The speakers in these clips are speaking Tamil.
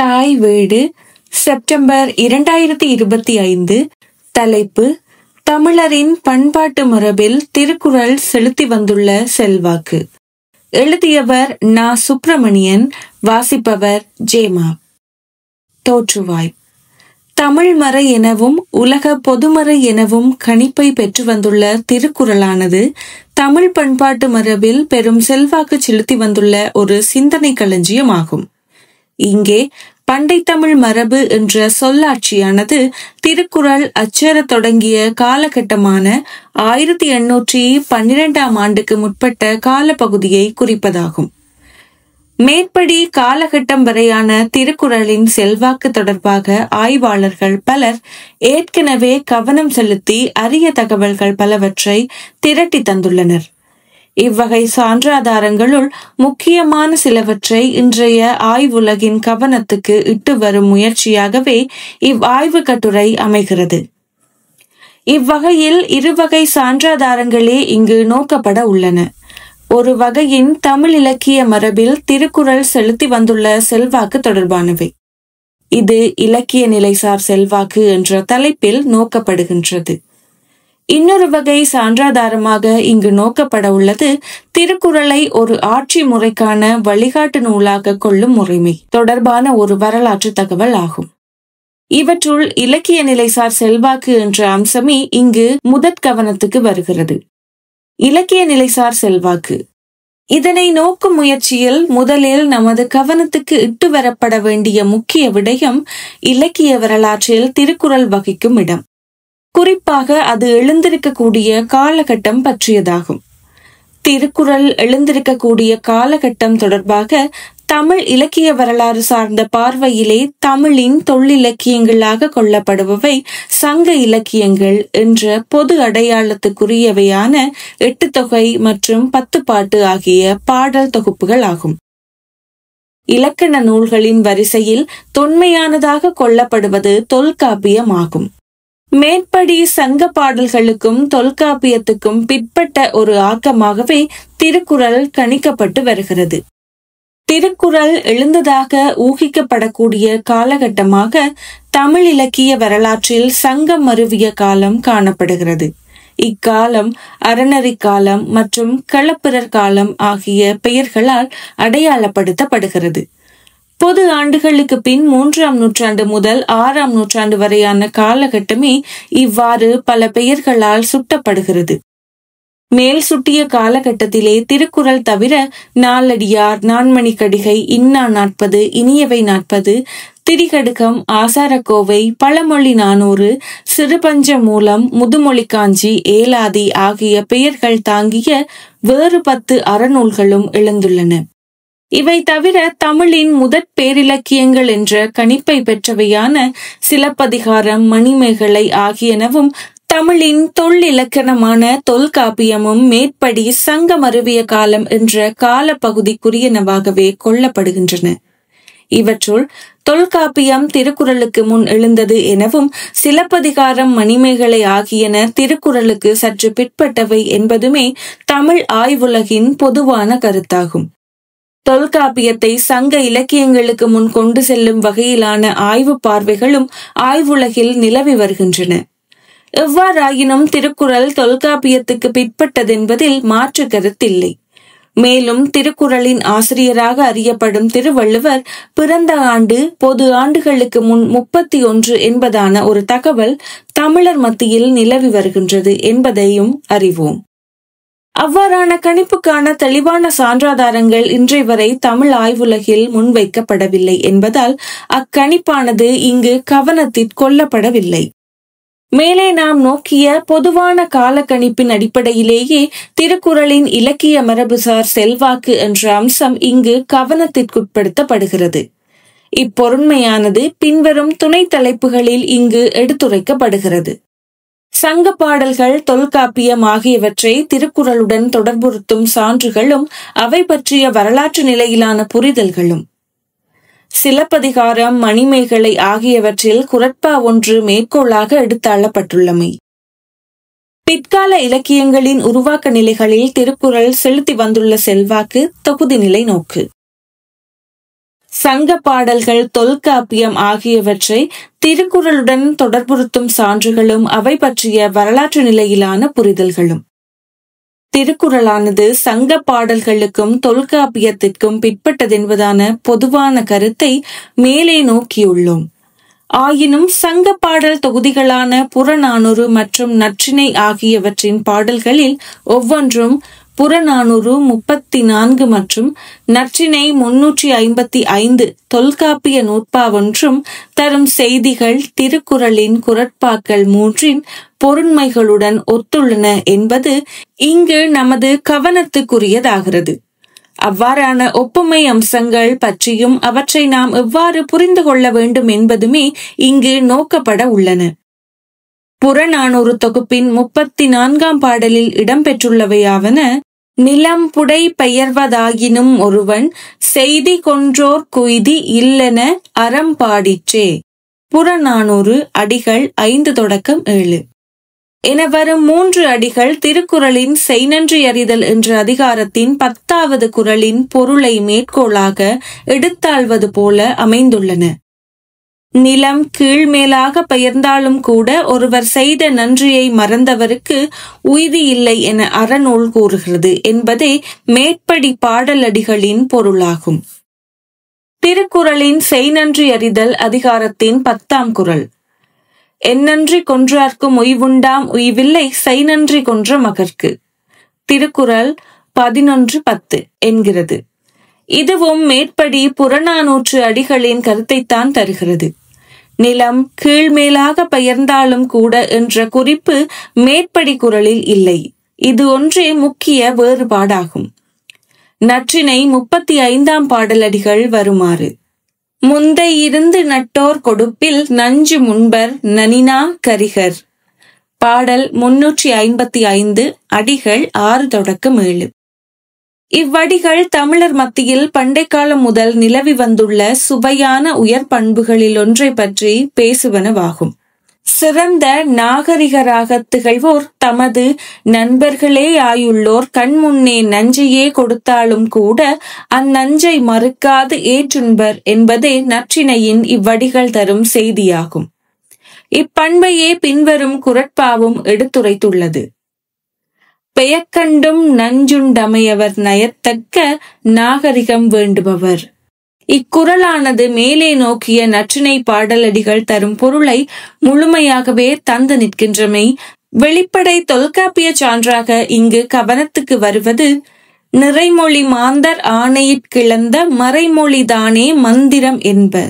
தாய் வீடு செப்டம்பர் 2025. தலைப்பு: தமிழரின் பண்பாட்டு மரபில் திருக்குறள் செலுத்தி வந்துள்ள செல்வாக்கு. எழுதியவர் நா. சுப்பிரமணியன். வாசிப்பவர் ஜேமா. தோற்றுவாய்: தமிழ் மறை எனவும் உலக பொதுமறை எனவும் கணிப்பை பெற்று வந்துள்ள திருக்குறளானது தமிழ் பண்பாட்டு மரபில் பெரும் செல்வாக்கு செலுத்தி வந்துள்ள ஒரு சிந்தனை களஞ்சியமாகும். இங்கே பண்டை தமிழ் மரபு என்ற சொல்லாட்சியானது திருக்குறள் அச்சேரத் தொடங்கிய காலகட்டமான 1812 ஆண்டுக்கு முற்பட்ட காலப்பகுதியை குறிப்பதாகும். மேற்படி காலகட்டம் வரையான திருக்குறளின் செல்வாக்கு தொடர்பாக ஆய்வாளர்கள் பலர் ஏற்கனவே கவனம் செலுத்தி அரிய தகவல்கள் பலவற்றை திரட்டி தந்துள்ளனர். இவ்வகை சான்றாதாரங்களுள் முக்கியமான சிலவற்றை இன்றைய ஆய்வுலகின் கவனத்துக்கு இட்டு வரும் முயற்சியாகவே இவ்வாய்வு கட்டுரை அமைகிறது. இவ்வகையில் இருவகை சான்றாதாரங்களே இங்கு நோக்கப்பட உள்ளன. ஒரு வகையின் தமிழ் இலக்கிய மரபில் திருக்குறள் செலுத்தி வந்துள்ள செல்வாக்கு தொடர்பானவை. இது இலக்கிய நிலைசார் செல்வாக்கு என்ற தலைப்பில் நோக்கப்படுகின்றது. இன்னொரு வகை சான்றாதாரமாக இங்கு நோக்கப்பட உள்ளது திருக்குறளை ஒரு ஆட்சி முறைக்கான வழிகாட்டு நூலாக கொள்ளும் முறைமை தொடர்பான ஒரு வரலாற்று தகவல் ஆகும். இவற்றுள் இலக்கிய நிலைசார் செல்வாக்கு என்ற அம்சமே இங்கு முதற் கவனத்துக்கு வருகிறது. இலக்கிய நிலைசார் செல்வாக்கு. இதனை நோக்கும் முயற்சியில் முதலில் நமது கவனத்துக்கு இட்டு வரப்பட வேண்டிய முக்கிய விடயம் இலக்கிய வரலாற்றில் திருக்குறள் வகிக்கும் இடம், குறிப்பாக அது எழுந்திருக்கக்கூடிய காலகட்டம் பற்றியதாகும். திருக்குறள் எழுந்திருக்கக்கூடிய காலகட்டம் தொடர்பாக தமிழ் இலக்கிய வரலாறு சார்ந்த பார்வையிலே தமிழின் தொல்லிலக்கியங்களாக கொள்ளப்படுபவை சங்க இலக்கியங்கள் என்ற பொது அடையாளத்துக்குரியவையான 8 தொகை மற்றும் 10 பாட்டு ஆகிய பாடல் தொகுப்புகள் ஆகும். இலக்கண நூல்களின் வரிசையில் தொன்மையானதாக கொள்ளப்படுவது தொல்காப்பியமாகும். மேற்படி சங்க பாடல்களுக்கும் தொல்காப்பியத்துக்கும் பிற்பட்ட ஒரு ஆக்கமாகவே திருக்குறள் கணிக்கப்பட்டு வருகிறது. திருக்குறள் எழுந்ததாக ஊகிக்கப்படக்கூடிய காலகட்டமாக தமிழ் இலக்கிய வரலாற்றில் சங்கம் மருவிய காலம் காணப்படுகிறது. இக்காலம் அறநெறி காலம் மற்றும் களப்பிரர் காலம் ஆகிய பெயர்களால் அடையாளப்படுத்தப்படுகிறது. பொது ஆண்டுகளுக்கு பின் 3ஆம் நூற்றாண்டு முதல் 6ஆம் நூற்றாண்டு வரையான காலகட்டமே இவ்வாறு பல பெயர்களால் சுட்டப்படுகிறது. மேல் சுட்டிய காலகட்டத்திலே திருக்குறள் தவிர நாலடியார், நான்மணிக்கடிகை, இன்னா 40, இனியவை 40, திரிகடுகம், ஆசாரக்கோவை, பழமொழி 400, சிறுபஞ்ச மூலம், முதுமொழி காஞ்சி, ஏலாதி ஆகிய பெயர்கள் தாங்கிய வேறு 10 அறநூல்களும் எழுந்துள்ளன. இவை தவிர தமிழின் முதற் பேரிலக்கியங்கள் என்ற கணிப்பை பெற்றவையான சிலப்பதிகாரம், மணிமேகலை ஆகியனவும் தமிழின் தொல்லிலக்கணமான தொல்காப்பியமும் மேற்படி சங்கம் அருவிய காலம் என்ற காலப்பகுதிக்குரியனவாகவே கொள்ளப்படுகின்றன. இவற்றுள் தொல்காப்பியம் திருக்குறளுக்கு முன் எழுந்தது எனவும் சிலப்பதிகாரம், மணிமேகலை ஆகியன திருக்குறளுக்கு சற்று பிற்பட்டவை என்பதுமே தமிழ் ஆய்வுலகின் பொதுவான கருத்தாகும். தொல்காப்பியத்தை சங்க இலக்கியங்களுக்கு முன் கொண்டு செல்லும் வகையிலான ஆய்வு பார்வைகளும் ஆய்வுலகில் நிலவி வருகின்றன. எவ்வாறாயினும் திருக்குறள் தொல்காப்பியத்துக்கு பிற்பட்டதென்பதில் மாற்று கருத்தில்லை. மேலும் திருக்குறளின் ஆசிரியராக அறியப்படும் திருவள்ளுவர் பிறந்த ஆண்டு பொது ஆண்டுகளுக்கு முன் 31 என்பதான ஒரு தகவல் தமிழர் மத்தியில் நிலவி வருகின்றது என்பதையும் அறிவோம். அவ்வாறான கணிப்புக்கான தெளிவான சான்றாதாரங்கள் இன்றைய வரை தமிழ் ஆய்வுலகில் முன்வைக்கப்படவில்லை என்பதால் அக்கணிப்பானது இங்கு கவனத்தில் கொள்ளப்படவில்லை. மேலே நாம் நோக்கிய பொதுவான காலக்கணிப்பின் அடிப்படையிலேயே திருக்குறளின் இலக்கிய மரபுசார் செல்வாக்கு என்ற அம்சம் இங்கு கவனத்திற்குட்படுத்தப்படுகிறது. இப்பொருண்மையானது பின்வரும் துணை தலைப்புகளில் இங்கு எடுத்துரைக்கப்படுகிறது. சங்க பாடல்கள், தொல்காப்பியம் ஆகியவற்றை திருக்குறளுடன் தொடர்புறுத்தும் சான்றுகளும் அவை பற்றிய வரலாற்று நிலையிலான புரிதல்களும். சிலப்பதிகாரம், மணிமேகலை ஆகியவற்றில் குறட்பா ஒன்று மேற்கோளாக எடுத்தாளப்பட்டுள்ளமை. பிற்கால இலக்கியங்களின் உருவாக்க நிலைகளில் திருக்குறள் செலுத்தி வந்துள்ள செல்வாக்கு தொகுதி நிலை நோக்கு. சங்க பாடல்கள், தொல்காப்பியம் ஆகியவற்றை திருக்குறளுடன் தொடர்புறுத்தும் சான்றுகளும் அவை பற்றிய வரலாற்று நிலையிலான புரிதல்களும். திருக்குறளானது சங்க பாடல்களுக்கும் தொல்காப்பியத்திற்கும் பிற்பட்டதென்பதான பொதுவான கருத்தை மேலே நோக்கியுள்ளோம். ஆயினும் சங்க பாடல் தொகுதிகளான புறநானூறு மற்றும் நற்றிணை ஆகியவற்றின் பாடல்களில் ஒவ்வொன்றும் புறநானூறு 34 மற்றும் நற்றிணை 355 தொல்காப்பிய நூற்பாவொன்றும் தரும் செய்திகள் திருக்குறளின் குறட்பாக்கள் 3 பொருண்மைகளுடன் ஒத்துள்ளன என்பது இங்கு நமது கவனத்துக்குரியதாகிறது. அவ்வாறான ஒப்புமை அம்சங்கள் பற்றியும் அவற்றை நாம் எவ்வாறு புரிந்து கொள்ள வேண்டும் என்பதுமே இங்கு நோக்கப்பட உள்ளன. புறநானூறு தொகுப்பின் 34ஆம் பாடலில் இடம்பெற்றுள்ளவையாவன: நிலம் புடை பெயர்வதாகினும் ஒருவன் செய்தி கொன்றோர் குய்தி இல்லென அறம்பாடிற்றே. புறநானூறு அடிகள் 5-7 என வரும் 3 அடிகள் திருக்குறளின் செய்நன்றி அறிதல் என்ற அதிகாரத்தின் 10வது குறளின் பொருளை மேற்கோளாக எடுத்தாள்வது போல அமைந்துள்ளன. நிலம் கீழ்மேலாக பெயர்ந்தாலும் கூட ஒருவர் செய்த நன்றியை மறந்தவருக்கு உய்தி இல்லை என அறநூல் கூறுகிறது என்பதே மேற்படி பாடலடிகளின் பொருளாகும். திருக்குறளின் செய்நன்றி அறிதல் அதிகாரத்தின் 10ஆம் குறள்: எந்நன்றி கொன்றார்க்கும் உய்வுண்டாம் உய்வில்லை செய்நன்றி கொன்ற மகற்கு. திருக்குறள் 11:10 என்கிறது. இதுவும் மேற்படி புறநானூற்று அடிகளின் கருத்தைத்தான் தருகிறது. நிலம் கீழ்மேலாக பெயர்ந்தாலும் கூட என்ற குறிப்பு மேற்படி குறளில் இல்லை. இது ஒன்றே முக்கிய வேறுபாடாகும். நற்றிணை 35ஆம் பாடலடிகள் வருமாறு: முந்தை இருந்து நட்டோர் கொடுப்பில் நஞ்சு முன்பர் நனினா கரிகர். பாடல் 355 அடிகள் 6-7. இவ்வடிகள் தமிழர் மத்தியில் பண்டைக்காலம் முதல் நிலவி வந்துள்ள சுவையான உயர் பண்புகளில் ஒன்றை பற்றி பேசுவனவாகும். சிறந்த நாகரிகராக திகழ்வோர் தமது நண்பர்களே ஆயுள்ளோர் கண்முன்னே நஞ்சையே கொடுத்தாலும் கூட அந்நஞ்சை மறுக்காது ஏற்றுண்பர் என்பதே நற்றிணையின் இவ்வடிகள் தரும் செய்தியாகும். இப்பண்பையே பின்வரும் குறட்பாவும் எடுத்துரைத்துள்ளது: பெயக்கண்டும் நஞ்சுண்டமையவர் நயத்தக்க நாகரிகம் வேண்டுபவர். இக்குறளானது மேலே நோக்கிய நற்றிணை பாடலடிகள் தரும் பொருளை முழுமையாகவே தந்து நிற்கின்றமை வெளிப்படை தொல்காப்பிய சான்றாக இங்கு கவனத்துக்கு வருவது, நிறைமொழி மாந்தர் ஆணையிற்கிழந்த மறைமொழிதானே மந்திரம் என்ப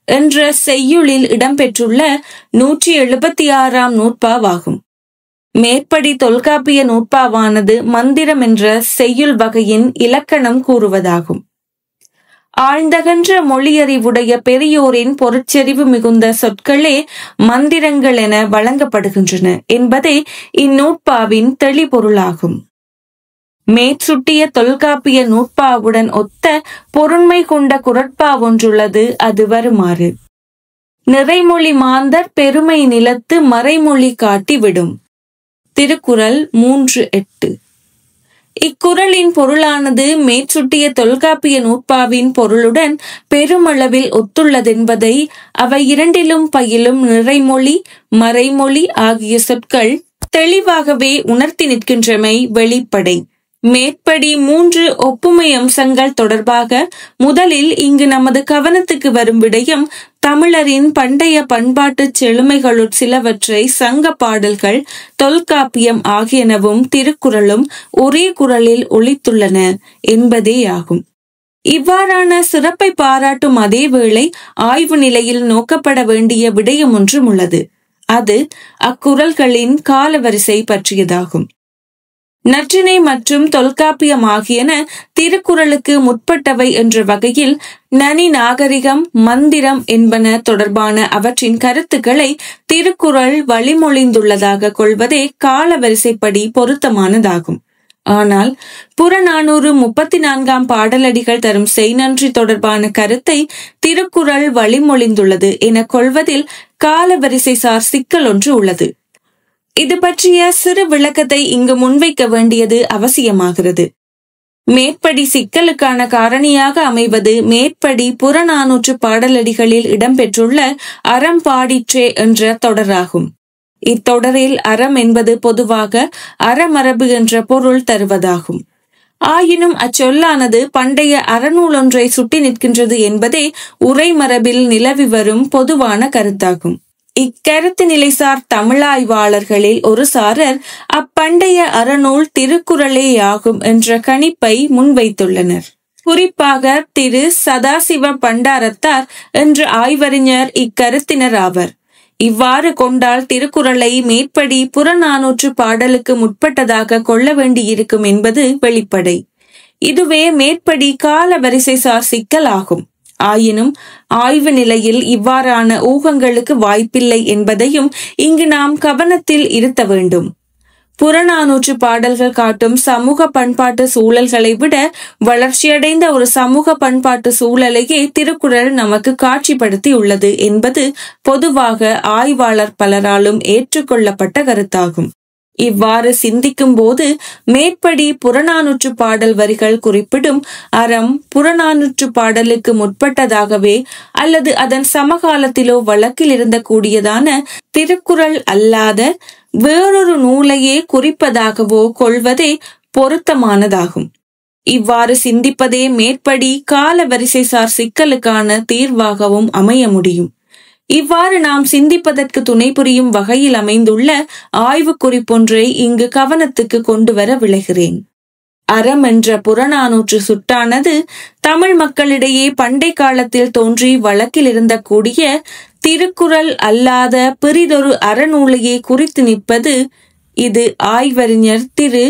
என்ற செய்யுளில் இடம்பெற்றுள்ள 176ஆம் நூற்பாவாகும். மேற்படி தொல்காப்பிய நூற்பாவானது மந்திரம் என்ற செய்யுள் வகையின் இலக்கணம் கூறுவதாகும். ஆழ்ந்தகன்ற மொழியறிவுடைய பெரியோரின் பொருட்செறிவு மிகுந்த சொற்களே மந்திரங்கள் என வழங்கப்படுகின்றன என்பதே இந்நூற்பாவின் தெளிபொருளாகும். மேற்சுட்டிய தொல்காப்பிய நூற்பாவுடன் ஒத்த பொருண்மை கொண்ட குறட்பா ஒன்றுள்ளது. அது வருமாறு: நிறைமொழி மாந்தர் பெருமை நிலத்து மறைமொழி காட்டி விடும். திருக்குறள் 3:8. இக்குறளின் பொருளானது மேற்சுட்டிய தொல்காப்பிய நூற்பாவின் பொருளுடன் பெருமளவில் ஒத்துள்ளதென்பதை அவை இரண்டிலும் பயிலும் நிறைமொழி மறைமொழி ஆகிய சொற்கள் தெளிவாகவே உணர்த்தி நிற்கின்றமை வெளிப்படை. மேற்படி 3 ஒப்புமை அம்சங்கள் தொடர்பாக முதலில் இங்கு நமது கவனத்துக்கு வரும் விடயம், தமிழரின் பண்டைய பண்பாட்டு செழுமைகளுள் சிலவற்றை சங்க பாடல்கள், தொல்காப்பியம் ஆகியனவும் திருக்குறளும் ஒரே குறளில் ஒலித்துள்ளன என்பதேயாகும். இவ்வாறான சிறப்பை பாராட்டும் அதே வேளை ஆய்வு நிலையில் நோக்கப்பட வேண்டிய விடயம் ஒன்றும் உள்ளது. அது அக்குறள்களின் காலவரிசை பற்றியதாகும். நற்றிணை மற்றும் தொல்காப்பியம் ஆகியன திருக்குறளுக்கு முற்பட்டவை என்ற வகையில் நனி நாகரிகம், மந்திரம் என்பன தொடர்பான அவற்றின் கருத்துக்களை திருக்குறள் வழிமொழிந்துள்ளதாக கொள்வதே காலவரிசைப்படி பொருத்தமானதாகும். ஆனால் புறநானூறு 34ஆம் பாடலடிகள் தரும் செய்நன்றி தொடர்பான கருத்தை திருக்குறள் வழிமொழிந்துள்ளது என கொள்வதில் காலவரிசை சார் சிக்கல் ஒன்று உள்ளது. இது பற்றிய சிறு விளக்கத்தை இங்கு முன்வைக்க வேண்டியது அவசியமாகிறது. மேற்படி சிக்கலுக்கான காரணியாக அமைவது மேற்படி புறநானூற்று பாடலடிகளில் இடம்பெற்றுள்ள அறம் பாடிற்றே என்ற தொடராகும். இத்தொடரில் அறம் என்பது பொதுவாக அறமரபு என்ற பொருள் தருவதாகும். ஆயினும் அச்சொல்லானது பண்டைய அறநூலொன்றை சுட்டி நிற்கின்றது என்பதே உரைமரபில் நிலவி வரும் பொதுவான கருத்தாகும். இக்கருத்து நிலைசார் தமிழாய்வாளர்களில் ஒரு சாரர் அப்பண்டைய அறநூல் திருக்குறளேயாகும் என்ற கணிப்பை முன்வைத்துள்ளனர். குறிப்பாக திரு சதாசிவ பண்டாரத்தார் என்ற ஆய்வறிஞர் இக்கருத்தினர் ஆவர். இவ்வாறு கொண்டால் திருக்குறளை மேற்படி புறநானூற்று பாடலுக்கு முற்பட்டதாக கொள்ள வேண்டியிருக்கும் என்பது வெளிப்படை. இதுவே மேற்படி கால வரிசைசார் சிக்கல் ஆகும். ஆயினும் ஆய்வு நிலையில் இவ்வாறான ஊகங்களுக்கு வாய்ப்பில்லை என்பதையும் இங்கு நாம் கவனத்தில் இருத்த வேண்டும். புறநானூற்று பாடல்கள் காட்டும் சமூக பண்பாட்டு சூழல்களை விட வளர்ச்சியடைந்த ஒரு சமூக பண்பாட்டு சூழலையே திருக்குறள் நமக்கு காட்சிப்படுத்தி உள்ளது என்பது பொதுவாக ஆய்வாளர் பலராலும் ஏற்றுக்கொள்ளப்பட்ட கருத்தாகும். இவ்வாறு சிந்திக்கும் போது மேற்படி புறநானூற்று பாடல் வரிகள் குறிப்பிடும் அறம் புறநானூற்று பாடலுக்கு முற்பட்டதாகவே அல்லது அதன் சமகாலத்திலோ வழக்கில் இருந்த கூடியதான திருக்குறள் அல்லாத வேறொரு நூலையே குறிப்பதாகவோ கொள்வதே பொருத்தமானதாகும். இவ்வாறு சிந்திப்பதே மேற்படி கால வரிசைசார் சிக்கலுக்கான தீர்வாகவும் அமைய முடியும். இவ்வாறு நாம் சிந்திப்பதற்கு துணை புரியும் வகையில் அமைந்துள்ள ஆய்வு குறிப்பொன்றை இங்கு கவனத்துக்கு கொண்டு வர விளைகிறேன். அறம் என்ற புறநானூற்று சுட்டானது தமிழ் மக்களிடையே பண்டை காலத்தில் தோன்றி வழக்கில் இருந்த கூடிய திருக்குறள் அல்லாத பிறிதொரு அறநூலையே குறித்து நிற்பது. இது ஆய்வறிஞர் திரு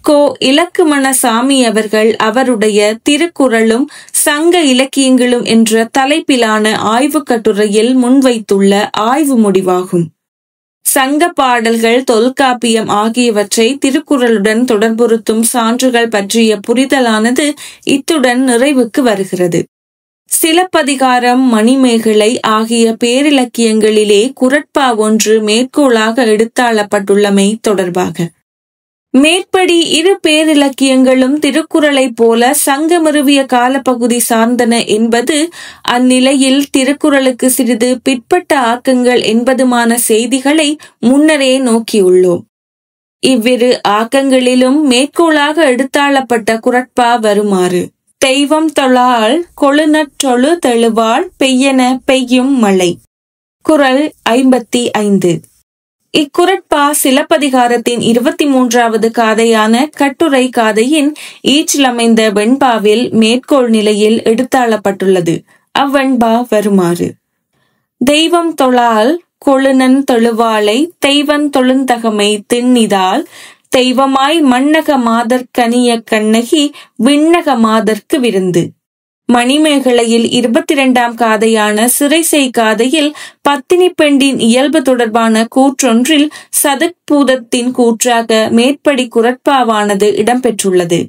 கோ. இலக்குமணசாமி அவர்கள் அவருடைய திருக்குறளும் சங்க இலக்கியங்களும் என்ற தலைப்பிலான ஆய்வு கட்டுரையில் முன்வைத்துள்ள ஆய்வு முடிவாகும். சங்க பாடல்கள், தொல்காப்பியம் ஆகியவற்றை திருக்குறளுடன் தொடர்புறுத்தும் சான்றுகள் பற்றிய புரிதலானது இத்துடன் நிறைவுக்கு வருகிறது. சிலப்பதிகாரம், மணிமேகலை ஆகிய பேரிலக்கியங்களிலே குறட்பா ஒன்று மேற்கோளாக எடுத்தாளப்பட்டுள்ளமை தொடர்பாக மேற்படி இரு பேரிலக்கியங்களும் திருக்குறளைப் போல சங்கமருவிய காலப்பகுதி சார்ந்தன என்பது அந்நிலையில் திருக்குறளுக்கு சிறிது பிற்பட்ட ஆக்கங்கள் என்பதுமான செய்திகளை முன்னரே நோக்கியுள்ளோம். இவ்விரு ஆக்கங்களிலும் மேற்கோளாக எடுத்தாளப்பட்ட குறட்பா வருமாறு: தெய்வம் தொழால் கொழுநற்றொழு தெழுவாள் பெய்யென பெய்யும் மழை. குறள் 55. இக்குறட்பா சிலப்பதிகாரத்தின் 23வது காதையான கட்டுரை காதையின் ஈற்றிலமைந்த வெண்பாவில் மேற்கோள் நிலையில் எடுத்தாளப்பட்டுள்ளது. அவ்வெண்பா வருமாறு: தெய்வம் தொழால் கொழுநன் தொழுவாளை தெய்வன் தொழுந்தகமை திண்ணிதால் தெய்வமாய் மண்ணக மாதர் கனிய கண்ணகி விண்ணக மாதர்க்கு விருந்து. மணிமேகலையில் 22ஆம் காதையான சிறைசெய் காதையில் பத்தினி பெண்டின் இயல்பு தொடர்பான கூற்றொன்றில் சதுப்பூதத்தின் கூற்றாக மேற்படி குறட்பாவானது இடம்பெற்றுள்ளது.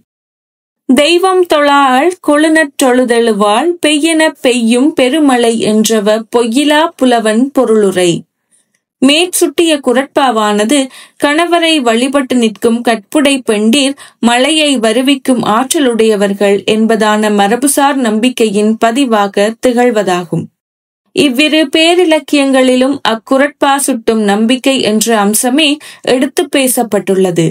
தெய்வம் தொழாள் கொழுநற்றொழுதெழுவாள் பெய்யென பெய்யும் பெருமழை என்றவ பொய்யிலா புலவன் பொருளுரை. மேற்சுட்டிய குறட்பாவானது கணவரை வழிபட்டு நிற்கும் கற்புடை பெண்டிர் மழையை வருவிக்கும் ஆற்றலுடையவர்கள் என்பதான மரபுசார் நம்பிக்கையின் பதிவாக திகழ்வதாகும். இவ்விரு பேரிலக்கியங்களிலும் அக்குறட்பா சுட்டும் நம்பிக்கை என்ற அம்சமே எடுத்து பேசப்பட்டுள்ளது.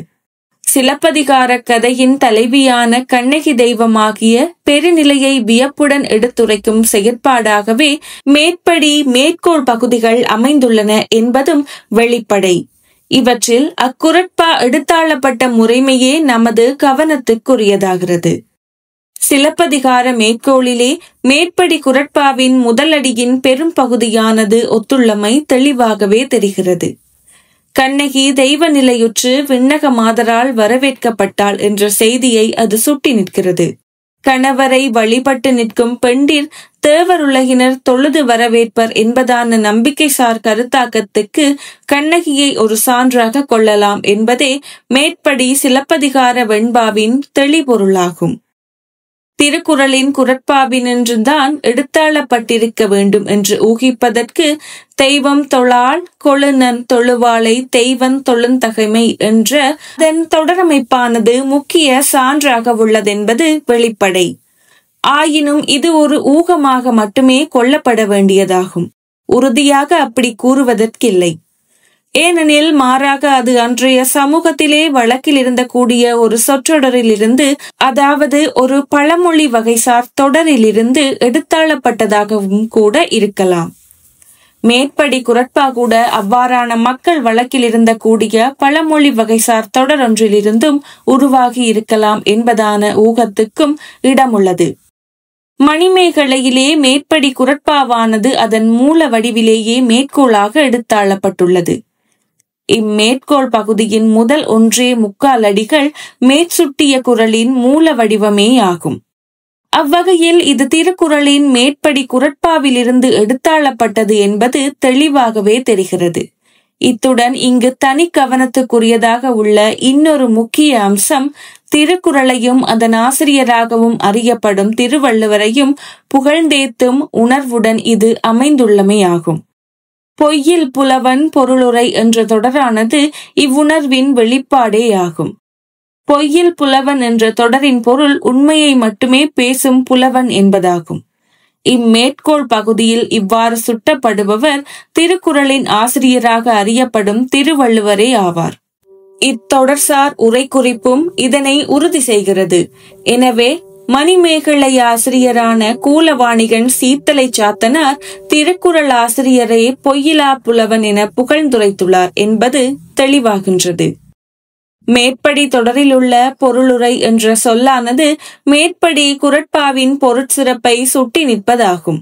சிலப்பதிகார கதையின் தலைவியான கண்ணகி தெய்வமாகிய பெருநிலையை வியப்புடன் எடுத்துரைக்கும் செயற்பாடாகவே மேற்படி மேற்கோள் பகுதிகள் அமைந்துள்ளன என்பதும் வெளிப்படை. இவற்றில் அக்குறட்பா எடுத்தாளப்பட்ட முறைமையே நமது கவனத்துக்குரியதாகிறது. சிலப்பதிகார மேற்கோளிலே மேற்படி குறட்பாவின் முதலடியின் பெரும் பகுதியானது ஒத்துள்ளமை தெளிவாகவே தெரிகிறது. கண்ணகி தெய்வ நிலையுற்று விண்ணக மாதரால் வரவேற்கப்பட்டாள் என்ற செய்தியை அது சுட்டி நிற்கிறது. கணவரை வழிபட்டு நிற்கும் பெண்டிர் தேவருலகினர் தொழுது வரவேற்பர் என்பதான நம்பிக்கைசார் கருத்தாக்கத்துக்கு கண்ணகியை ஒரு சான்றாக கொள்ளலாம் என்பதே மேற்படி சிலப்பதிகார வெண்பாவின் தெளிபொருளாகும். திருக்குறளின் குறட்பாவினின்றுதான் எடுத்தாளப்பட்டிருக்க வேண்டும் என்று ஊகிப்பதற்கு தெய்வம் தொழால் கொழுநன் தொழுவாளை தெய்வன் தொழுந்தகைமை என்ற அதன் தொடரமைப்பானது முக்கிய சான்றாக உள்ளதென்பது வெளிப்படை. ஆயினும் இது ஒரு ஊகமாக மட்டுமே கொள்ளப்பட வேண்டியதாகும். உறுதியாக அப்படி கூறுவதற்கில்லை. ஏனெனில் மாறாக அது அன்றைய சமூகத்திலே வழக்கில் இருந்த கூடிய ஒரு சொற்றொடரிலிருந்து, அதாவது ஒரு பழமொழி வகைசார் தொடரிலிருந்து எடுத்தாளப்பட்டதாகவும் கூட இருக்கலாம். மேற்படி குறட்பா கூட அவ்வாறான மக்கள் வழக்கில் இருந்த கூடிய பழமொழி வகைசார் தொடரொன்றிலிருந்தும் உருவாகி இருக்கலாம் என்பதான ஊகத்துக்கும் இடமுள்ளது. மணிமேகலையிலே மேற்படி குறட்பாவானது அதன் மூல வடிவிலேயே மேற்கோளாக எடுத்தாளப்பட்டுள்ளது. இம்மேற்கோள் பகுதியின் முதல் 1.25 அடிகள் மேற்சுட்டிய குறளின் மூல வடிவமே ஆகும். அவ்வகையில் இது திருக்குறளின் மேற்படி குறட்பாவிலிருந்து எடுத்தாளப்பட்டது என்பது தெளிவாகவே தெரிகிறது. இத்துடன் இங்கு தனி கவனத்துக்குரியதாக உள்ள இன்னொரு முக்கிய அம்சம், திருக்குறளையும் அதன் ஆசிரியராகவும் அறியப்படும் திருவள்ளுவரையும் புகழ்ந்தேத்தும் உணர்வுடன் இது அமைந்துள்ளமையாகும். பொய்யில் புலவன் பொருளுரை என்ற தொடரானது இவ்வுணர்வின் வெளிப்பாடேயாகும். பொய்யில் புலவன் என்ற தொடரின் பொருள் உண்மையை மட்டுமே பேசும் புலவன் என்பதாகும். இம்மேற்கோள் பகுதியில் இவ்வாறு சுட்டப்படுபவர் திருக்குறளின் ஆசிரியராக அறியப்படும் திருவள்ளுவரே ஆவார். இத்தொடர்சார் உரை குறிப்பும் இதனை உறுதி செய்கிறது. எனவே மணிமேகலை ஆசிரியரான கூலவாணிகன் சீத்தலை சாத்தனார் திருக்குறள் ஆசிரியரை பொய்யிலா புலவன் என புகழ்ந்துரைத்துள்ளார் என்பது தெளிவாகின்றது. மேற்படி தொடரிலுள்ள பொருளுரை என்ற சொல்லானது மேற்படி குறட்பாவின் பொருட்சிறப்பை சுட்டி நிற்பதாகும்.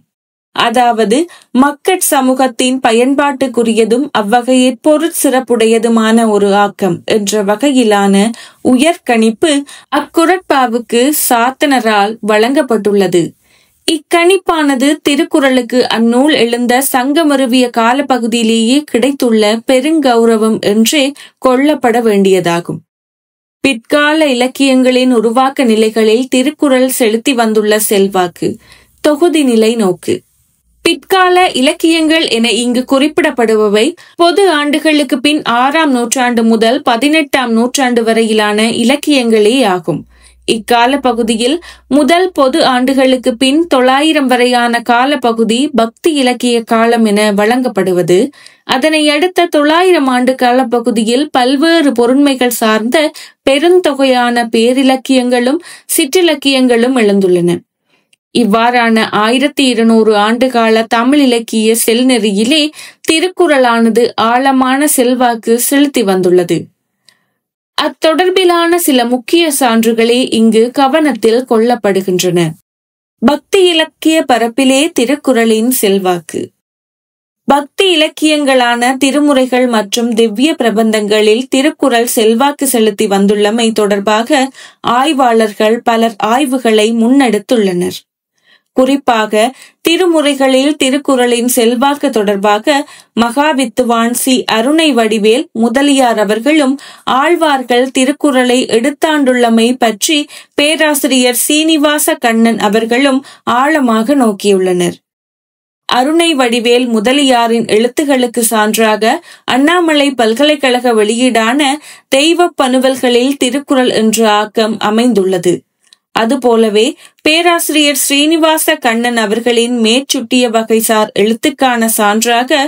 அதாவது மக்கட் சமூகத்தின் பயன்பாட்டுக்குரியதும் அவ்வகையில் பொருட்சிறப்புடையதுமான ஒரு ஆக்கம் என்ற வகையிலான உயர்கணிப்பு அக்குறட்பாவுக்கு சாத்தனரால் வழங்கப்பட்டுள்ளது. இக்கணிப்பானது திருக்குறளுக்கு அந்நூல் எழுந்த சங்கமருவிய காலப்பகுதியிலேயே கிடைத்துள்ள பெருங்கௌரவம் என்றே கொள்ளப்பட வேண்டியதாகும். பிற்கால இலக்கியங்களின் உருவாக்க நிலைகளில் திருக்குறள் செலுத்தி வந்துள்ள செல்வாக்கு. தொகுதி நிலை நோக்கு. பிற்கால இலக்கியங்கள் என இங்கு குறிப்பிடப்படுபவை பொது ஆண்டுகளுக்கு பின் 6ஆம் நூற்றாண்டு முதல் 18ஆம் நூற்றாண்டு வரையிலான இலக்கியங்களே ஆகும். இக்கால பகுதியில் முதல் பொது ஆண்டுகளுக்கு பின் 900 வரையான காலப்பகுதி பக்தி இலக்கிய காலம் என வழங்கப்படுவது, அதனை அடுத்த 900 ஆண்டு காலப்பகுதியில் பல்வேறு பொருண்மைகள் சார்ந்த பெருந்தொகையான பேரிலக்கியங்களும் சிற்றிலக்கியங்களும் எழுந்துள்ளன. இவ்வாறான 1200 ஆண்டுகால தமிழ் இலக்கிய செல்நெறியிலே திருக்குறளானது ஆழமான செல்வாக்கு செலுத்தி வந்துள்ளது. அத்தொடர்பிலான சில முக்கிய சான்றுகளே இங்கு கவனத்தில் கொள்ளப்படுகின்றன. பக்தி இலக்கிய பரப்பிலே திருக்குறளின் செல்வாக்கு. பக்தி இலக்கியங்களான திருமுறைகள் மற்றும் திவ்ய பிரபந்தங்களில் திருக்குறள் செல்வாக்கு செலுத்தி வந்துள்ளமை தொடர்பாக ஆய்வாளர்கள் பலர் ஆய்வுகளை முன்னெடுத்துள்ளனர். குறிப்பாக திருமுறைகளில் திருக்குறளின் செல்வாக்கு தொடர்பாக மகாவித்துவான் சி. அருணை வடிவேல் முதலியார் அவர்களும் ஆழ்வார்கள் திருக்குறளை எடுத்தாண்டுள்ளமை பற்றி பேராசிரியர் சீனிவாச கண்ணன் அவர்களும் ஆழமாக நோக்கியுள்ளனர். அருணை வடிவேல் முதலியாரின் எழுத்துகளுக்கு சான்றாக அண்ணாமலை பல்கலைக்கழக வெளியீடான தெய்வ பனுவல்களில் திருக்குறள் என்ற ஆக்கம் அமைந்துள்ளது. அதுபோலவே பேராசிரியர் ஸ்ரீனிவாச கண்ணன் அவர்களின் மேற்சுட்டிய வகைசார் எழுத்துக்கான சான்றாக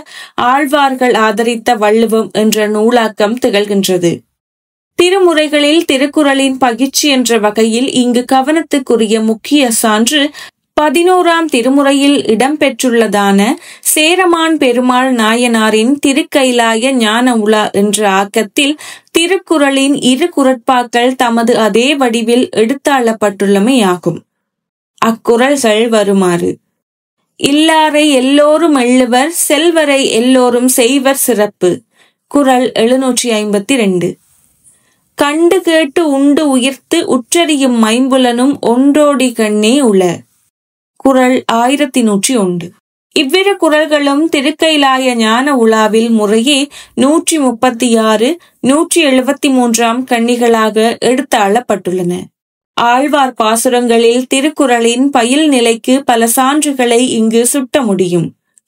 ஆழ்வார்கள் ஆதரித்த வள்ளுவம் என்ற நூலாக்கம் திகழ்கின்றது. திருமுறைகளில் திருக்குறளின் பயிற்சி என்ற வகையில் இங்கு கவனத்துக்குரிய முக்கிய சான்று 11ஆம் திருமுறையில் இடம்பெற்றுள்ளதான சேரமான் பெருமாள் நாயனாரின் திருக்கைலாய ஞான உலா என்ற ஆக்கத்தில் திருக்குறளின் 2 குறட்பாக்கள் தமது அதே வடிவில் எடுத்தாளப்பட்டுள்ளமையாகும். அக்குறள்கள் வருமாறு: இல்லாரை எல்லோரும் எள்ளுவர், செல்வரை எல்லோரும் செய்வர் சிறப்பு. குறள் 752. கண்டு கேட்டு உண்டு உயிர்த்து உற்றறியும் மைம்புலனும் ஒன்றோடி கண்ணே உள. குறள் 1101. இவ்விரு குறள்களும் திருக்கைலாய ஞான உலாவில் முறையே 136, 173 கண்ணிகளாக எடுத்தாளப்பட்டுள்ளன. ஆழ்வார் பாசுரங்களில் திருக்குறளின் பயில் நிலைக்கு பல சான்றுகளை இங்கு சுட்ட முடியும்.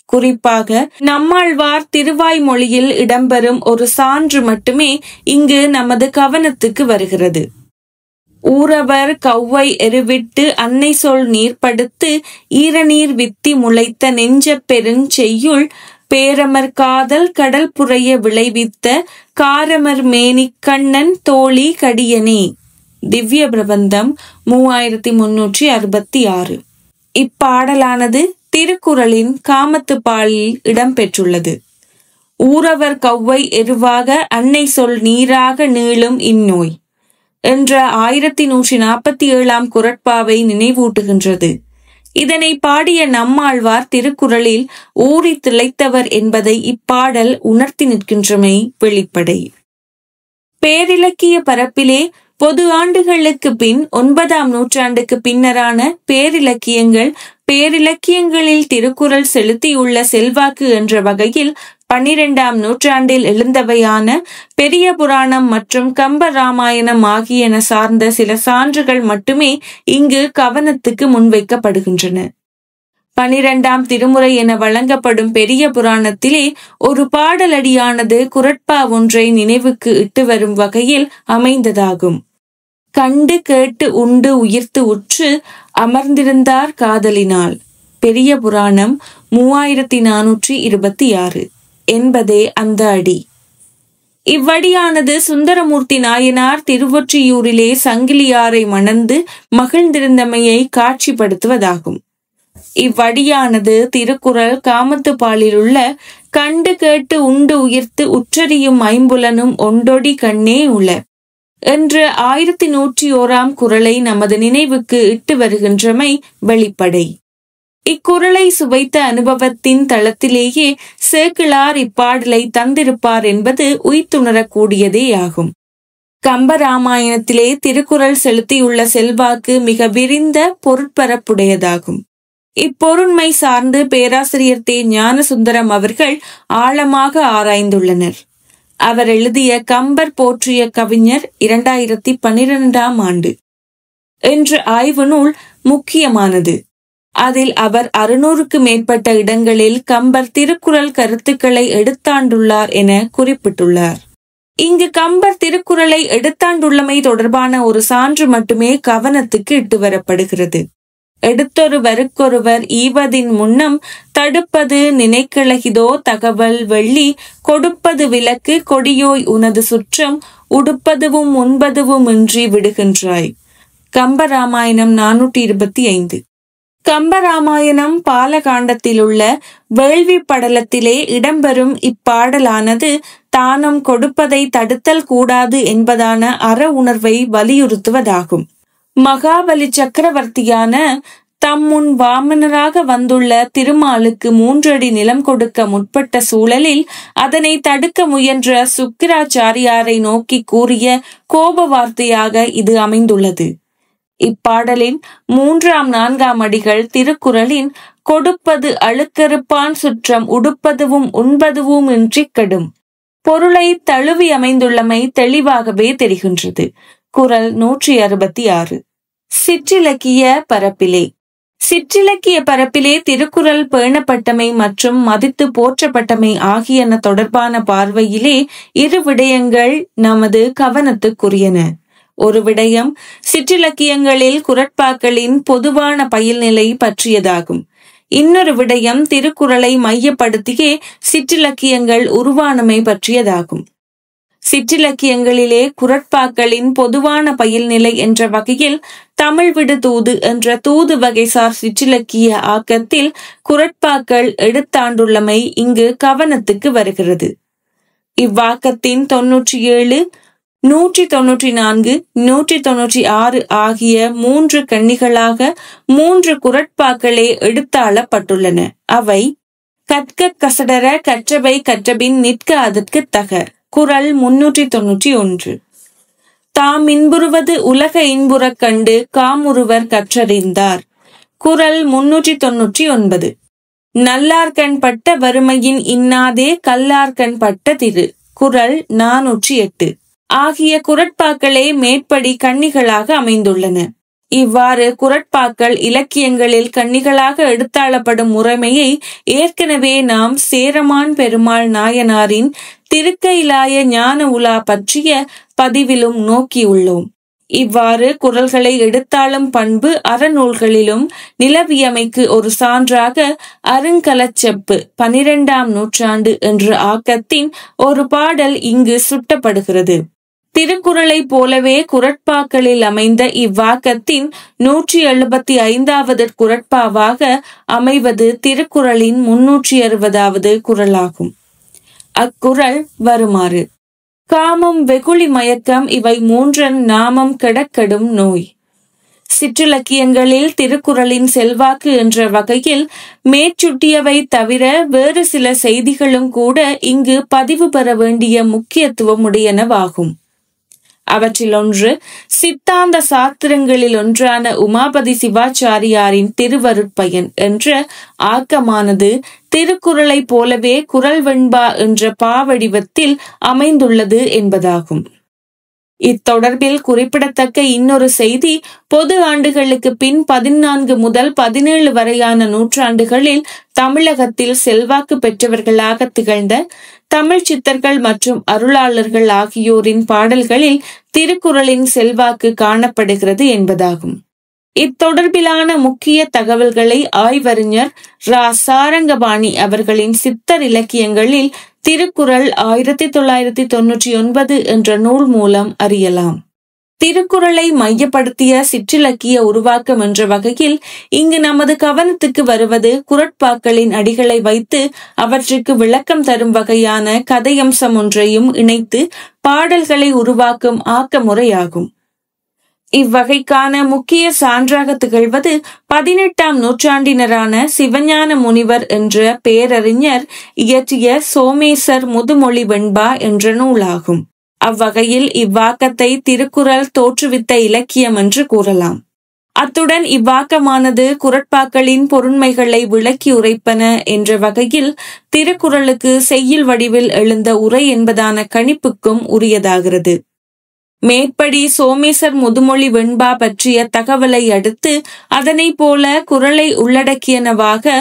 குறிப்பாக நம்மாழ்வார் திருவாய்மொழியில் இடம்பெறும் ஒரு சான்று மட்டுமே இங்கு நமது கவனத்துக்கு வருகிறது. ஊரவர் கௌவை எருவிட்டு அன்னை சொல் நீர்ப்படுத்து ஈரநீர் வித்தி முளைத்த நெஞ்ச பெருஞ்செய்யுள் பேரமர் காதல் கடல் புரைய விளைவித்த காரமர் மேனிக் கண்ணன் தோழி கடியனே. திவ்ய பிரபந்தம் 3366. இப்பாடலானது திருக்குறளின் காமத்துப்பாலில் இடம்பெற்றுள்ளது. ஊரவர் கௌவை எருவாக அன்னை சொல் நீராக நீளும் இந்நோய் என்ற 1147 குறட்பாவை நினைவூட்டுகின்றது. இதனை பாடிய நம்மாழ்வார் திருக்குறளில் ஊறி திளைத்தவர் என்பதை இப்பாடல் உணர்த்தி நிற்கின்றமை வெளிப்படை. பேரிலக்கிய பரப்பிலே பொது ஆண்டுகளுக்கு பின் 9ஆம் நூற்றாண்டுக்கு பின்னரான பேரிலக்கியங்களில் திருக்குறள் செலுத்தியுள்ள செல்வாக்கு என்ற வகையில் 12ஆம் நூற்றாண்டில் எழுந்தவையான பெரிய புராணம் மற்றும் கம்ப ராமாயணம் ஆகியன சார்ந்த சில சான்றுகள் மட்டுமே இங்கு கவனத்துக்கு முன்வைக்கப்படுகின்றன. 12ஆம் திருமுறை என வழங்கப்படும் பெரிய புராணத்திலே ஒரு பாடலடியானது குறட்பா ஒன்றை நினைவுக்கு இட்டு வரும் வகையில் அமைந்ததாகும். கண்டு கேட்டு உண்டு உயிர்த்து உற்று அமர்ந்திருந்தார் காதலினால். பெரிய புராணம் 3426 என்பதே அந்த அடி. இவ்வடியானது சுந்தரமூர்த்தி நாயனார் திருவொற்றியூரிலே சங்கிலியாரை மணந்து மகிழ்ந்திருந்தமையை காட்சிப்படுத்துவதாகும். இவ்வடியானது திருக்குறள் காமத்துப்பாலிலுள்ள கண்டு கேட்டு உண்டு உயிர்த்து உற்றறியும் ஐம்புலனும் ஒண்டொடி கண்ணே உள என்ற 1101 குறளை நமது நினைவுக்கு இட்டு வருகின்றமை வெளிப்படை. இக்குறளை சுவைத்த அனுபவத்தின் தளத்திலேயே சேக்கிழார் இப்பாடலை தந்திருப்பார் என்பது உய்த்துணரக்கூடியதேயாகும். கம்பராமாயணத்திலே திருக்குறள் செலுத்தியுள்ள செல்வாக்கு மிக விரிந்த பொருட்பரப்புடையதாகும். இப்பொருண்மை சார்ந்து பேராசிரியர் தே. ஞானசுந்தரம் அவர்கள் ஆழமாக ஆராய்ந்துள்ளனர். அவர் எழுதிய கம்பர் போற்றிய கவிஞர் 2012ஆம் ஆண்டு என்ற ஆய்வு நூல் முக்கியமானது. அதில் அவர் 600க்கு மேற்பட்ட இடங்களில் கம்பர் திருக்குறள் கருத்துக்களை எடுத்தாண்டுள்ளார் என குறிப்பிட்டுள்ளார். இங்கு கம்பர் திருக்குறளை எடுத்தாண்டுள்ளமை தொடர்பான ஒரு சான்று மட்டுமே கவனத்துக்கு இட்டு வரப்படுகிறது. எடுத்தொருவருக்கொருவர் ஈவதின் முன்னம் தடுப்பது நினைக்கிழகிதோ தகவல் வெள்ளி கொடுப்பது விளக்கு கொடியோய் உனது சுற்றம் உடுப்பதுவும் உண்பதுவும் இன்றி விடுகின்றாய். கம்பராமாயணம் 425. கம்பராமாயணம் பாலகாண்டத்திலுள்ள வேள்வி படலத்திலே இடம்பெறும் இப்பாடலானது தானம் கொடுப்பதை தடுத்தல் கூடாது என்பதான அற உணர்வை வலியுறுத்துவதாகும். மகாபலி சக்கரவர்த்தியான தம்முன் வாமனராக வந்துள்ள திருமாலுக்கு 3 அடி நிலம் கொடுக்க முற்பட்ட சூழலில் அதனை தடுக்க முயன்ற சுக்கிராச்சாரியாரை நோக்கி கூறிய கோப வார்த்தையாக இது அமைந்துள்ளது. இப்பாடலின் 3ஆம் 4ஆம் அடிகள் திருக்குறளின் கொடுப்பது அழுக்கறுப்பான் சுற்றம் உடுப்பதுவும் உண்பதுவும் இன்றி கெடும் பொருளை தழுவி அமைந்துள்ளமை தெளிவாகவே தெரிகின்றது. குறள் 166. சிற்றிலக்கிய பரப்பிலே திருக்குறள் பேணப்பட்டமை மற்றும் மதித்து போற்றப்பட்டமை ஆகியன தொடர்பான பார்வையிலே 2 விடயங்கள் நமது கவனத்துக்குரியன. ஒரு விடயம் சிற்றிலக்கியங்களில் குறட்பாக்களின் பொதுவான பயில்நிலை பற்றியதாகும். இன்னொரு விடயம் திருக்குறளை மையப்படுத்தியே சிற்றிலக்கியங்கள் உருவானமை பற்றியதாகும். சிற்றிலக்கியங்களிலே குறட்பாக்களின் பொதுவான பயில்நிலை என்ற வகையில் தமிழ் விடு தூது என்ற தூது வகைசார் சிற்றிலக்கிய ஆக்கத்தில் குறட்பாக்கள் எடுத்தாண்டுள்ளமை இங்கு கவனத்துக்கு வருகிறது. இவ்வாக்கத்தின் 97, 194, 196 ஆகிய 3 கன்னிகளாக 3 குறட்பாக்களே எடுத்தாளப்பட்டுள்ளன. அவை கற்க கசடர கற்றவை கற்றபின் நிற்க அதற்கு தக. குறள் 391. தாம் இன்புறுவது உலக இன்புறக் கண்டு காமுறுவர் கற்றறிந்தார். குறள் 399. நல்லார்கண் பட்ட வறுமையின் இன்னாதே கல்லார்கண் பட்ட திரு. குறள் 408 ஆகிய குறட்பாக்களே மேற்படி கன்னிகளாக அமைந்துள்ளன. இவ்வாறு குறட்பாக்கள் இலக்கியங்களில் கன்னிகளாக எடுத்தாளப்படும் முறைமையை ஏற்கனவே நாம் சேரமான் பெருமாள் நாயனாரின் திருக்கைலாய ஞான உலா பற்றிய பதிவிலும் நோக்கியுள்ளோம். இவ்வாறு குறள்களை எடுத்தாளும் பண்பு அறநூல்களிலும் நிலவியமைக்கு ஒரு சான்றாக அருங்கலச்செப்பு 12ஆம் நூற்றாண்டு என்ற ஆக்கத்தின் ஒரு பாடல் இங்கு சுட்டப்படுகிறது. திருக்குறளை போலவே குறட்பாக்களில் அமைந்த இவ்வாக்கத்தின் 175வது குறட்பாவாக அமைவது திருக்குறளின் 360வது குறளாகும். அக்குறள் வருமாறு: காமம், வெகுளி, மயக்கம் இவை மூன்றன் நாமம் கெடக்கெடும் நோய். சிற்றிலக்கியங்களில் திருக்குறளின் செல்வாக்கு என்ற வகையில் மேற்சுட்டியவை தவிர வேறு சில செய்திகளும் கூட இங்கு பதிவு பெற வேண்டிய முக்கியத்துவம் உடையனவாகும். அவற்றில் ஒன்று சித்தாந்த சாஸ்திரங்களில் ஒன்றான உமாபதி சிவாச்சாரியாரின் திருவருட்பயன் என்ற ஆக்கமானது திருக்குறளை போலவே குறள் வெண்பா என்ற பாவடிவத்தில் அமைந்துள்ளது என்பதாகும். இத்தொடர்பில் குறிப்பிடத்தக்க இன்னொரு செய்தி, பொது ஆண்டுகளுக்கு பின் 14 முதல் 17 வரையான நூற்றாண்டுகளில் தமிழகத்தில் செல்வாக்கு பெற்றவர்களாக திகழ்ந்த தமிழ் சித்தர்கள் மற்றும் அருளாளர்கள் ஆகியோரின் பாடல்களில் திருக்குறளின் செல்வாக்கு காணப்படுகிறது என்பதாகும். இத்தொடர்பிலான முக்கிய தகவல்களை ஆய்வறிஞர் ரா. சாரங்கபாணி அவர்களின் சித்தர் இலக்கியங்களில் திருக்குறள் 1999 என்ற நூல் மூலம் அறியலாம். திருக்குறளை மையப்படுத்திய சிற்றிலக்கிய உருவாக்கம் என்ற வகையில் இங்கு நமது கவனத்துக்கு வருவது குறட்பாக்களின் அடிகளை வைத்து அவற்றுக்கு விளக்கம் தரும் வகையான கதையம்சம் ஒன்றையும் இணைத்து பாடல்களை உருவாக்கும் ஆக்க முறையாகும். இவ்வகைக்கான முக்கிய சான்றாக திகழ்வது 18ஆம் நூற்றாண்டினரான சிவஞான முனிவர் என்ற பேரறிஞர் இயற்றிய சோமேசர் முதுமொழி வெண்பா என்ற நூலாகும். அவ்வகையில் இவ்வாக்கத்தை திருக்குறள் தோற்றுவித்த இலக்கியம் என்று கூறலாம். அத்துடன் இவ்வாக்கமானது குறட்பாக்களின் பொருண்மைகளை விளக்கி உரைப்பன என்ற வகையில் திருக்குறளுக்கு செய்யுள் வடிவில் எழுந்த உரை என்பதான கணிப்புக்கும் உரியதாகிறது. மேற்படி சோமேசர் முதுமொழி வெண்பா பற்றிய தகவலை அடுத்து அதனை போல குறளை உள்ளடக்கியனவாக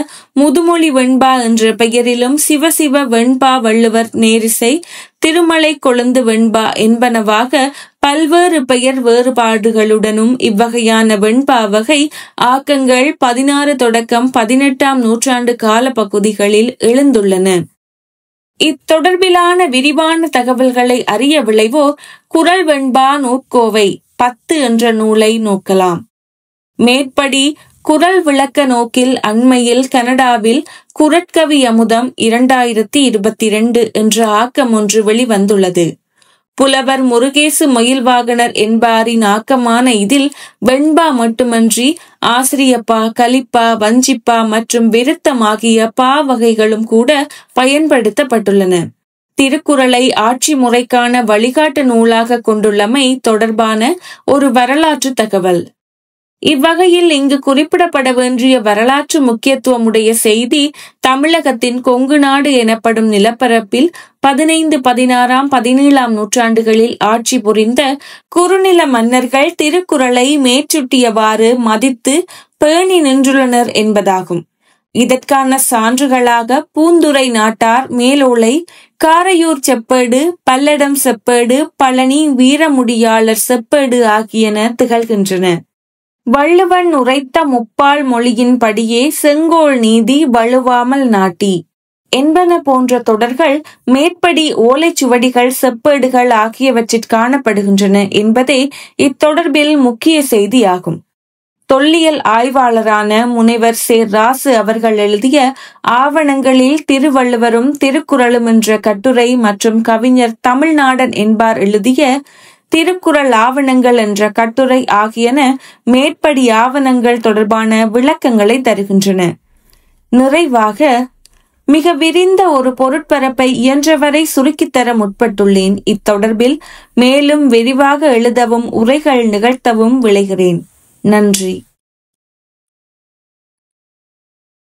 முதுமொழி வெண்பா என்ற பெயரிலும் சிவசிவ வெண்பா, வள்ளுவர் நேரிசை, திருமலை கொழுந்து வெண்பா என்பனவாக பல்வேறு பெயர் வேறுபாடுகளுடனும் இவ்வகையான வெண்பா வகை ஆக்கங்கள் 16 தொடக்கம் 18ஆம் நூற்றாண்டு கால பகுதிகளில் எழுந்துள்ளன. இத்தொடர்பிலான விரிவான தகவல்களை அறிய விளைவோர் குறள் வெண்பா நூற்கோவை 10 என்ற நூலை நோக்கலாம். மேற்படி குறள் விளக்க நோக்கில் அண்மையில் கனடாவில் குறட்கவி அமுதம் 2022 என்ற ஆக்கம் ஒன்று வெளிவந்துள்ளது. புலவர் முருகேசு மயில்வாகனர் என்பாரின் ஆக்கமான இதில் வெண்பா மட்டுமன்றி ஆசிரியப்பா, கலிப்பா, வஞ்சிப்பா மற்றும் விருத்தம் ஆகிய பா வகைகளும் கூட பயன்படுத்தப்பட்டுள்ளன. திருக்குறளை ஆட்சி முறைக்கான வழிகாட்டு நூலாக கொண்டுள்ளமை தொடர்பான ஒரு வரலாற்று தகவல். இவ்வகையில் இங்கு குறிப்பிடப்பட வேண்டிய வரலாற்று முக்கியத்துவமுடைய செய்தி, தமிழகத்தின் கொங்கு நாடு எனப்படும் நிலப்பரப்பில் 15, 16, 17ஆம் நூற்றாண்டுகளில் ஆட்சி புரிந்த குறுநில மன்னர்கள் திருக்குறளை மேற்சுட்டியவாறு மதித்து பேணி நின்றுள்ளனர் என்பதாகும். இதற்கான சான்றுகளாக பூந்துரை நாட்டார் மேலோலை, காரையூர் செப்பேடு, பல்லடம் செப்பேடு, பழனி வீரமுடியாளர் செப்பேடு ஆகியன திகழ்கின்றன. வள்ளுவன் உரைத்த முப்பால் மொழியின் படியே செங்கோல் நீதி வழுவாமல் நாட்டி என்பன போன்ற தொடர்கள் மேற்படி ஓலைச்சுவடிகள், செப்பேடுகள் ஆகியவற்றில் காணப்படுகின்றன என்பதே இத்தொடர்பில் முக்கிய செய்தியாகும். தொல்லியல் ஆய்வாளரான முனைவர் சே. ராசு அவர்கள் எழுதிய ஆவணங்களில் திருவள்ளுவரும் திருக்குறளும் என்ற கட்டுரை மற்றும் கவிஞர் தமிழ்நாடன் என்பார் எழுதிய திருக்குறள் ஆவணங்கள் என்ற கட்டுரை ஆகியன மேற்படி ஆவணங்கள் தொடர்பான விளக்கங்களை தருகின்றன. நிறைவாக மிக விரிந்த ஒரு பொருட்பரப்பை இயன்றவரை சுருக்கித்தர முற்பட்டுள்ளேன். இத்தொடர்பில் மேலும் விரிவாக எழுதவும் உரைகள் நிகழ்த்தவும் விளைகிறேன். நன்றி.